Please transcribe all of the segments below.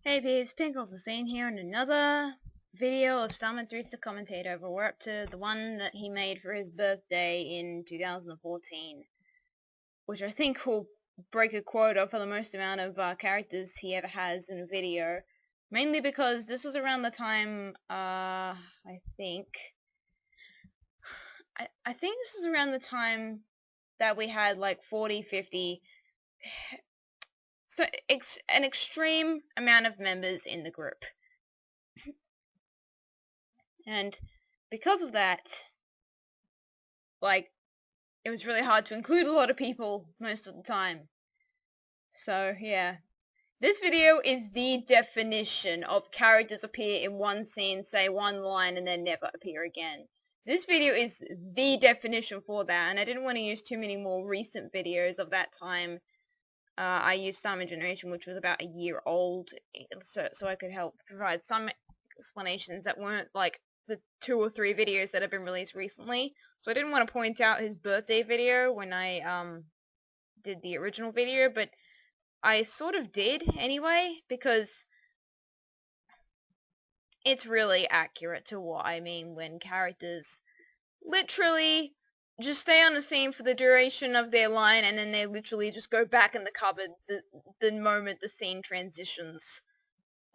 Hey peeps, Pinkolol16 here in another video of Starman3's to commentate over. We're up to the one that he made for his birthday in 2014, which I think will break a quota for the most amount of characters he ever has in a video. Mainly because this was around the time, I think this was around the time that we had like 40, 50... So, an extreme amount of members in the group. And because of that, like, it was really hard to include a lot of people most of the time. So, yeah. This video is the definition of characters appear in one scene, say one line, and then never appear again. This video is the definition for that, and I didn't want to use too many more recent videos of that time. I used Starman Generation, which was about a year old, so I could help provide some explanations that weren't like the 2 or 3 videos that have been released recently. So I didn't want to point out his birthday video when I did the original video, but I sort of did anyway, because it's really accurate to what I mean when characters literally just stay on the scene for the duration of their line, and then they literally just go back in the cupboard the moment the scene transitions.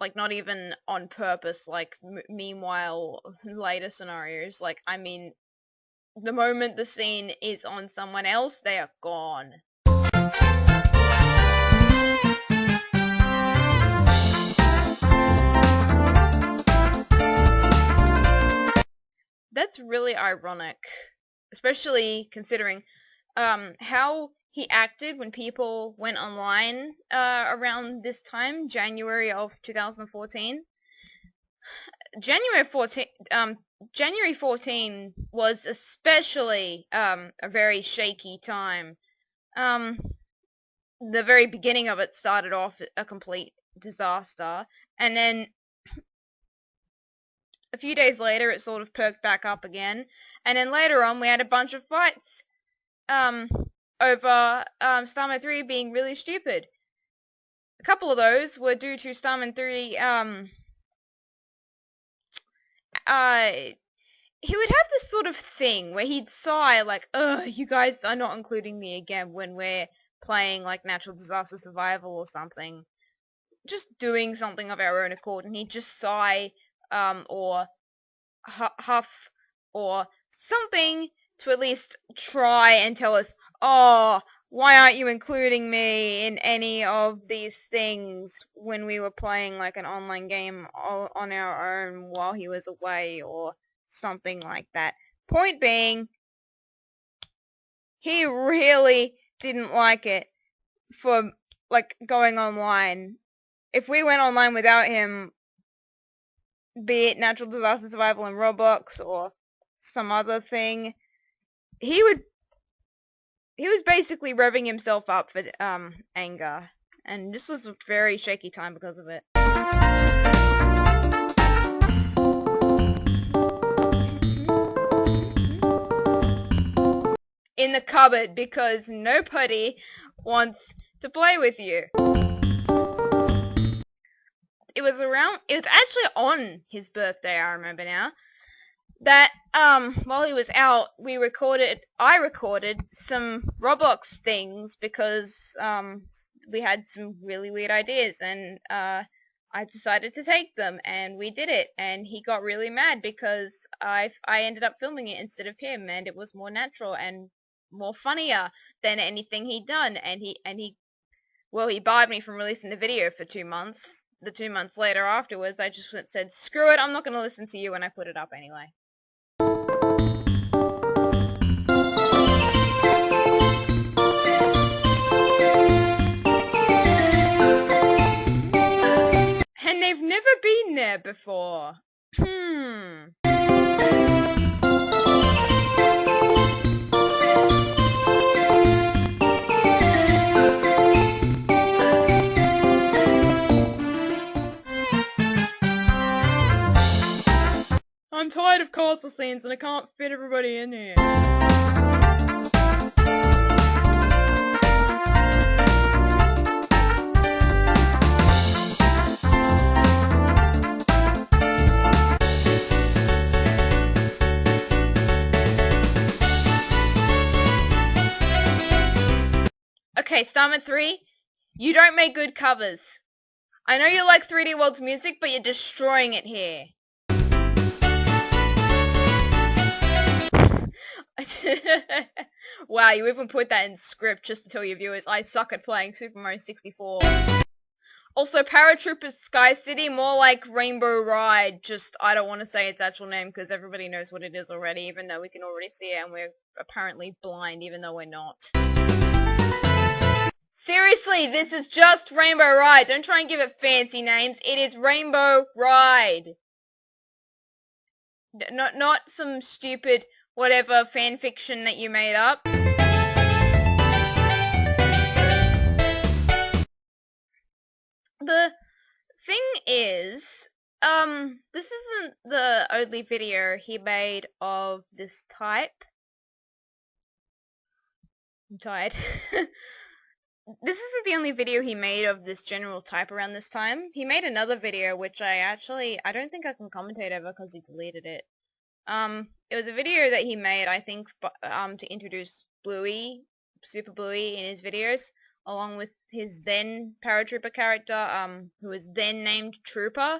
Like, not even on purpose, like, meanwhile, later scenarios. Like, I mean, the moment the scene is on someone else, they are gone. That's really ironic. Especially considering how he acted when people went online around this time, January of 2014. January 14 was especially a very shaky time. The very beginning of it started off a complete disaster, and then a few days later it sort of perked back up again, and then later on we had a bunch of fights over Starman3 being really stupid. A couple of those were due to Starman3 he would have this sort of thing where he'd sigh like, ugh, you guys are not including me again when we're playing like natural disaster survival or something. Just doing something of our own accord, and he'd just sigh or huff or something to at least try and tell us, oh, why aren't you including me in any of these things when we were playing like an online game on our own while he was away, or something like that. Point being, he really didn't like it for like going online. If we went online without him, be it natural disaster survival in Roblox or some other thing, he was basically revving himself up for anger, and this was a very shaky time because of it. In the cupboard, because nobody wants to play with you. It was actually on his birthday, I remember now, that while he was out, I recorded some Roblox things, because we had some really weird ideas, and I decided to take them, and we did it, and he got really mad because I ended up filming it instead of him, and it was more natural and more funnier than anything he'd done, and he barred me from releasing the video for 2 months. The 2 months later afterwards, I just said, screw it, I'm not going to listen to you, and I put it up anyway. And they've never been there before. I'm tired of castle scenes and I can't fit everybody in here. Hey, Starman3, you don't make good covers. I know you like 3D World's music, but you're destroying it here. Wow, you even put that in script just to tell your viewers I suck at playing Super Mario 64. Also, Paratroopa's Sky City, more like Rainbow Ride, just I don't want to say its actual name because everybody knows what it is already, even though we can already see it and we're apparently blind even though we're not. Seriously, this is just Rainbow Ride. Don't try and give it fancy names. It is Rainbow Ride. Not some stupid whatever fanfiction that you made up. The thing is, this isn't the only video he made of this type. I'm tired. This isn't the only video he made of this general type around this time. He made another video which I don't think I can commentate over because he deleted it. It was a video that he made, I think, to introduce Bluey, Super Bluey in his videos, along with his then paratrooper character, who was then named Trooper.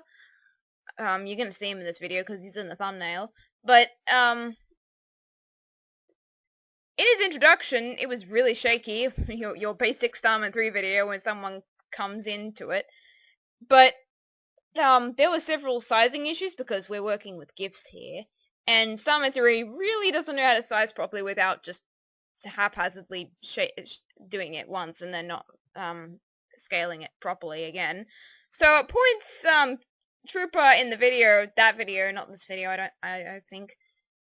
You're gonna see him in this video because he's in the thumbnail. But, in his introduction, it was really shaky, your basic Starman3 video when someone comes into it. But, there were several sizing issues because we're working with GIFs here. And Starman3 really doesn't know how to size properly without just haphazardly doing it once and then not scaling it properly again. So at points, Trooper in the video, that video, not this video, I think,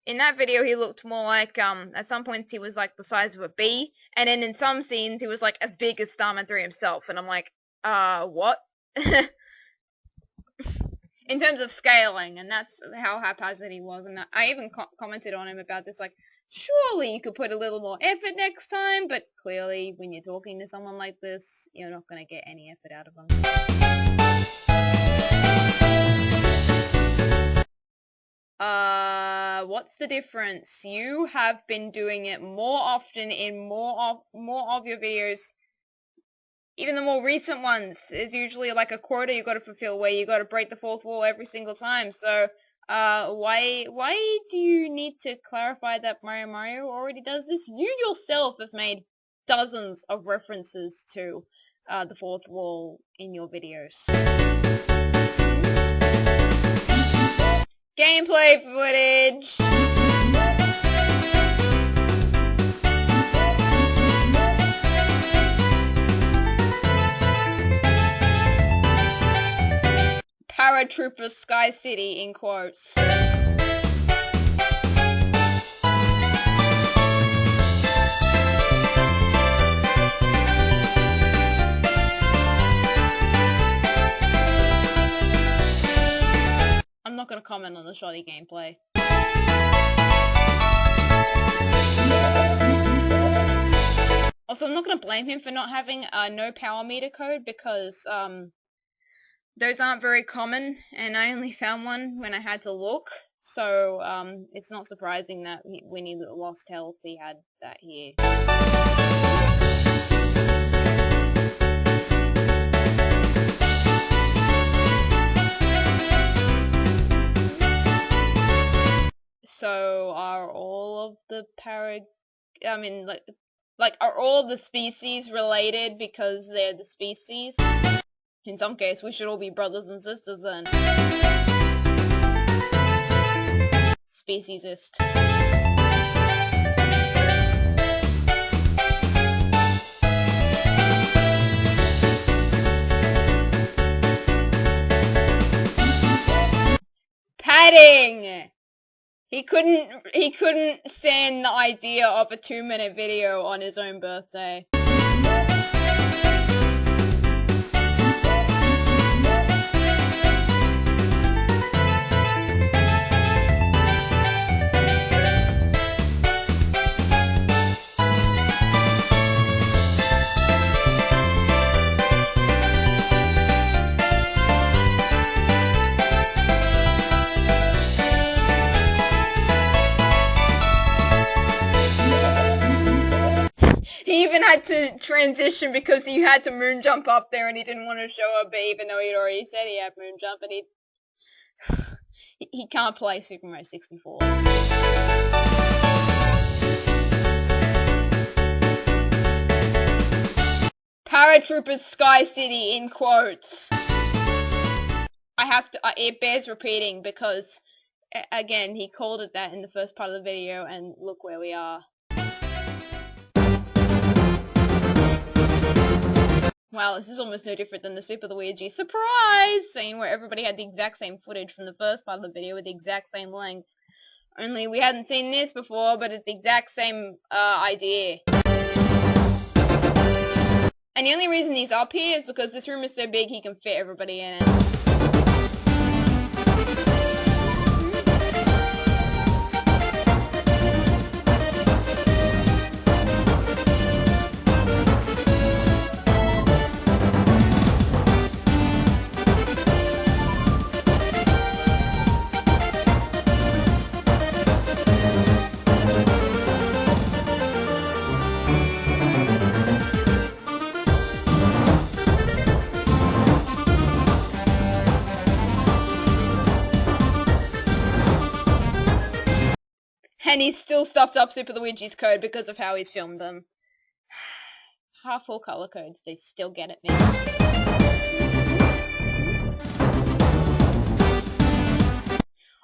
in that video he looked more like, at some points he was like the size of a bee, and then in some scenes he was like as big as Starman3 himself, and I'm like, what? In terms of scaling, and that's how haphazard he was, and I even commented on him about this, like, surely you could put a little more effort next time, but clearly when you're talking to someone like this, you're not going to get any effort out of them. What's the difference? You have been doing it more often in more of your videos. Even the more recent ones is usually like a quota you got to fulfill where you got to break the fourth wall every single time. So, why do you need to clarify that Mario already does this? You yourself have made dozens of references to the fourth wall in your videos. Gameplay footage! Paratroopa Sky City in quotes. I'm not going to comment on the shoddy gameplay. Also, I'm not going to blame him for not having a no power meter code because those aren't very common, and I only found one when I had to look, so it's not surprising that when he lost health he had that here. So are all of the are all the species related because they're the species? In some case, we should all be brothers and sisters then. Speciesist. Padding! He couldn't stand the idea of a 2-minute video on his own birthday. He even had to transition because he had to moon jump up there and he didn't want to show up, even though he'd already said he had moon jump, and he can't play Super Mario 64. Paratroopa's Sky City, in quotes. It bears repeating because, again, he called it that in the first part of the video, and look where we are. Wow, this is almost no different than the Super Luigi surprise scene where everybody had the exact same footage from the first part of the video with the exact same length. Only we hadn't seen this before, but it's the exact same idea. And the only reason he's up here is because this room is so big he can fit everybody in it. And he's still stuffed up Super Luigi's code because of how he's filmed them. Half full color codes, they still get it, man.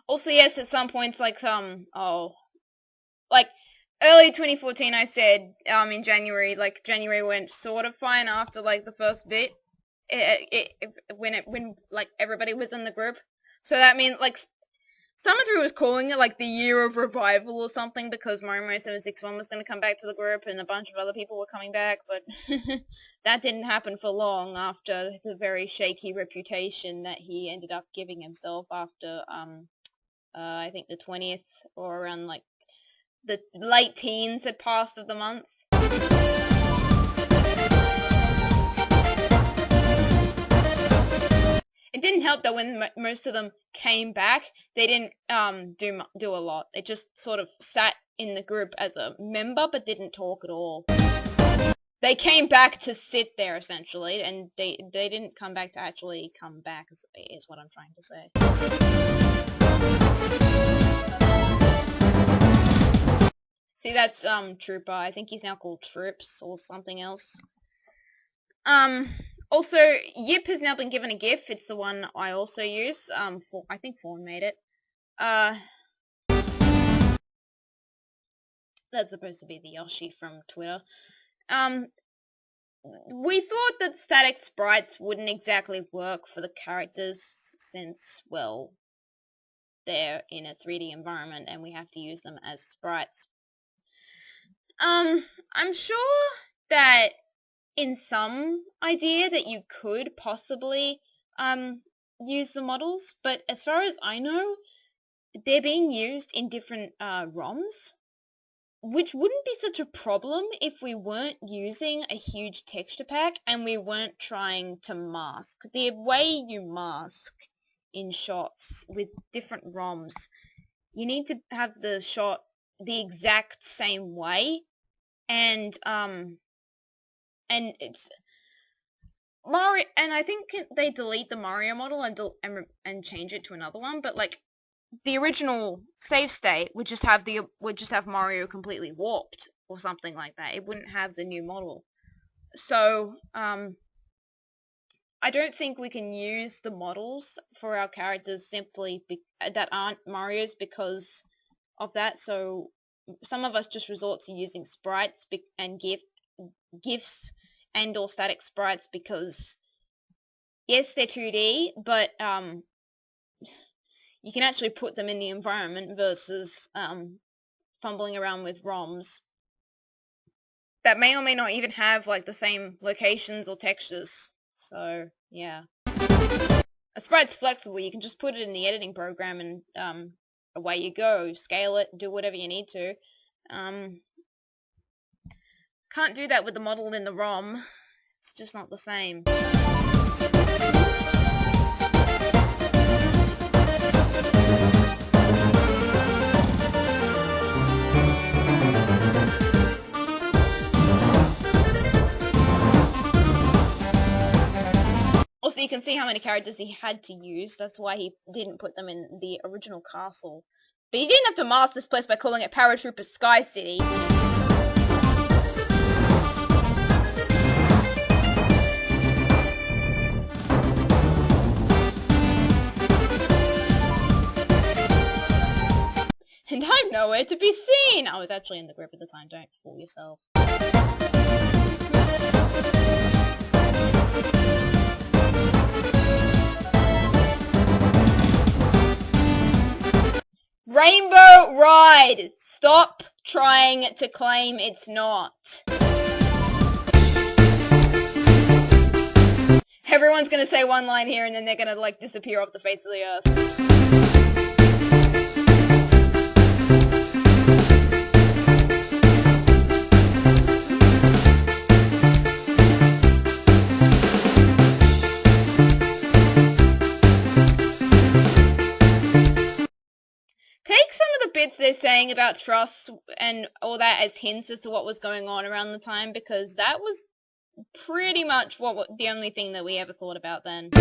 Also, yes, at some points, like like early 2014, I said, in January, like January went sort of fine after like the first bit, when like everybody was in the group. So that means like SM3 was calling it like the year of revival or something because Mario 761 was going to come back to the group and a bunch of other people were coming back, but that didn't happen for long after the very shaky reputation that he ended up giving himself after, I think the 20th or around like the late teens had passed of the month. It didn't help that when most of them came back, they didn't do a lot. They just sort of sat in the group as a member, but didn't talk at all. They came back to sit there, essentially, and they didn't come back to actually come back, is what I'm trying to say. See, that's Troopa. I think he's now called Troops or something else. Also, Yip has now been given a GIF. It's the one I also use. I think Fawn made it. That's supposed to be the Yoshi from Twitter. We thought that static sprites wouldn't exactly work for the characters since, well, they're in a 3D environment and we have to use them as sprites. I'm sure that in some idea that you could possibly use the models, but as far as I know, they're being used in different ROMs, which wouldn't be such a problem if we weren't using a huge texture pack and we weren't trying to mask. The way you mask in shots with different ROMs, you need to have the shot the exact same way, and it's Mario, and I think they delete the Mario model and change it to another one, but like the original save state would just have Mario completely warped or something like that. It wouldn't have the new model. So I don't think we can use the models for our characters simply that aren't Mario's because of that. So some of us just resort to using sprites and GIFs and or static sprites because yes, they're 2D, but you can actually put them in the environment versus fumbling around with ROMs that may or may not even have like the same locations or textures. So yeah, a sprite's flexible. You can just put it in the editing program and away you go. Scale it, do whatever you need to. Can't do that with the model in the ROM. It's just not the same. you can see how many characters he had to use. That's why he didn't put them in the original castle. But he didn't have to mask this place by calling it Paratroopa Sky City. And I'm nowhere to be seen! I was actually in the grip at the time, don't fool yourself. Rainbow Ride! Stop trying to claim it's not. Everyone's gonna say one line here and then they're gonna, like, disappear off the face of the earth. Take some of the bits they're saying about trust and all that as hints as to what was going on around the time, because that was pretty much the only thing that we ever thought about then.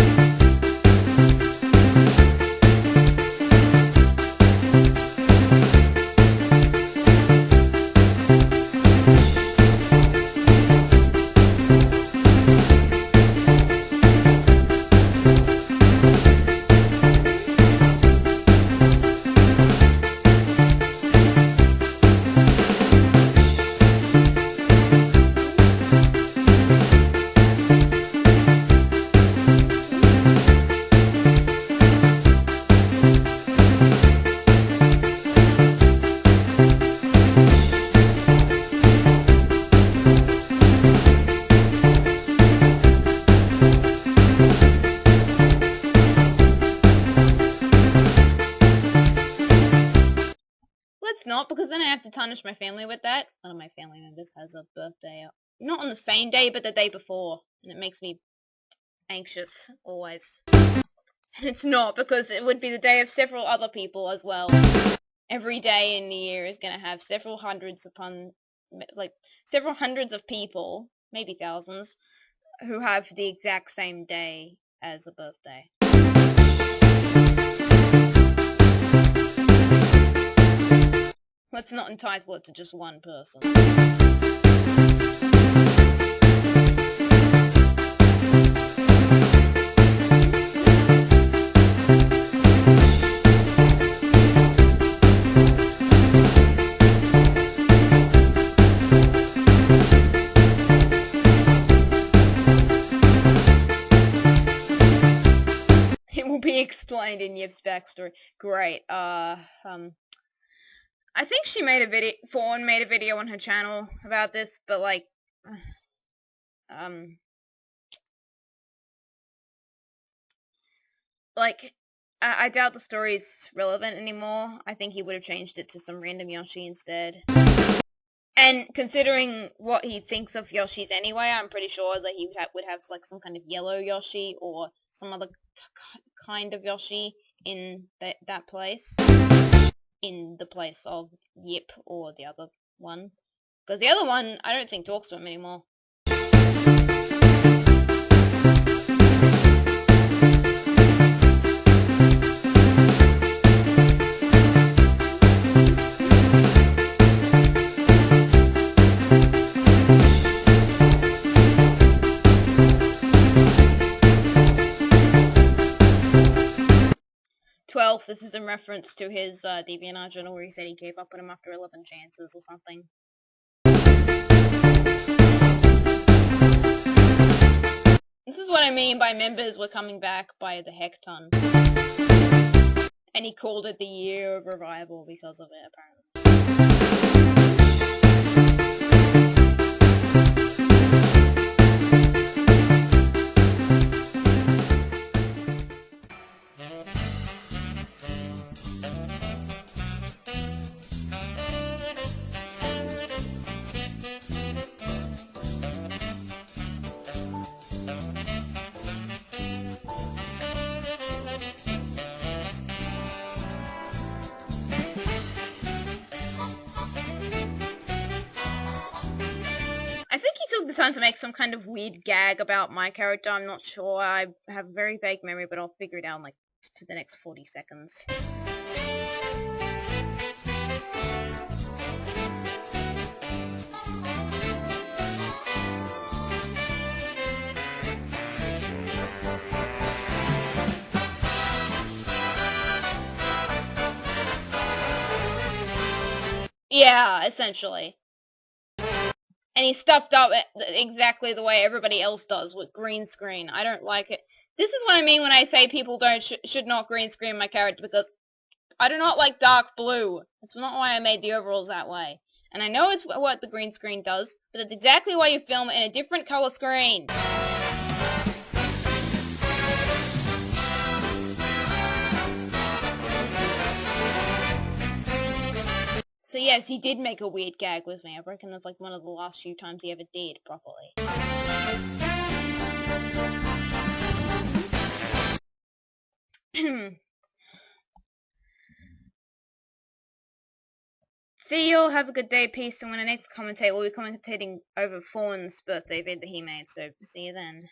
Not, because then I have to tarnish my family with that. One of my family members has a birthday, not on the same day, but the day before, and it makes me anxious, always. And it's not, because it would be the day of several other people as well. Every day in the year is going to have several hundreds of people, maybe thousands, who have the exact same day as a birthday. Let's not entitle it to just one person. It will be explained in Yip's backstory. Great. I think she made a video, Fawn made a video on her channel about this, but like, I doubt the story's relevant anymore. I think he would have changed it to some random Yoshi instead. And considering what he thinks of Yoshis anyway, I'm pretty sure that he would have like some kind of yellow Yoshi or some other kind of Yoshi in that place. In the place of Yip or the other one. Because the other one, I don't think talks to him anymore. 12, this is in reference to his DeviantArt journal where he said he gave up on him after 11 chances or something. This is what I mean by members were coming back by the heck ton. And he called it the year of revival because of it, apparently. trying to make some kind of weird gag about my character. I'm not sure. I have a very vague memory, but I'll figure it out in like to the next 40 seconds. Yeah, essentially. And he stuffed up exactly the way everybody else does with green screen. I don't like it. This is what I mean when I say people should not green screen my character, because I do not like dark blue. That's not why I made the overalls that way. And I know it's what the green screen does, but it's exactly why you film it in a different color screen. So yes, he did make a weird gag with me. I reckon it's like one of the last few times he ever did properly. See you all, have a good day, peace, and when I next commentate, we'll be commentating over Fawn's birthday vid that he made, so see you then.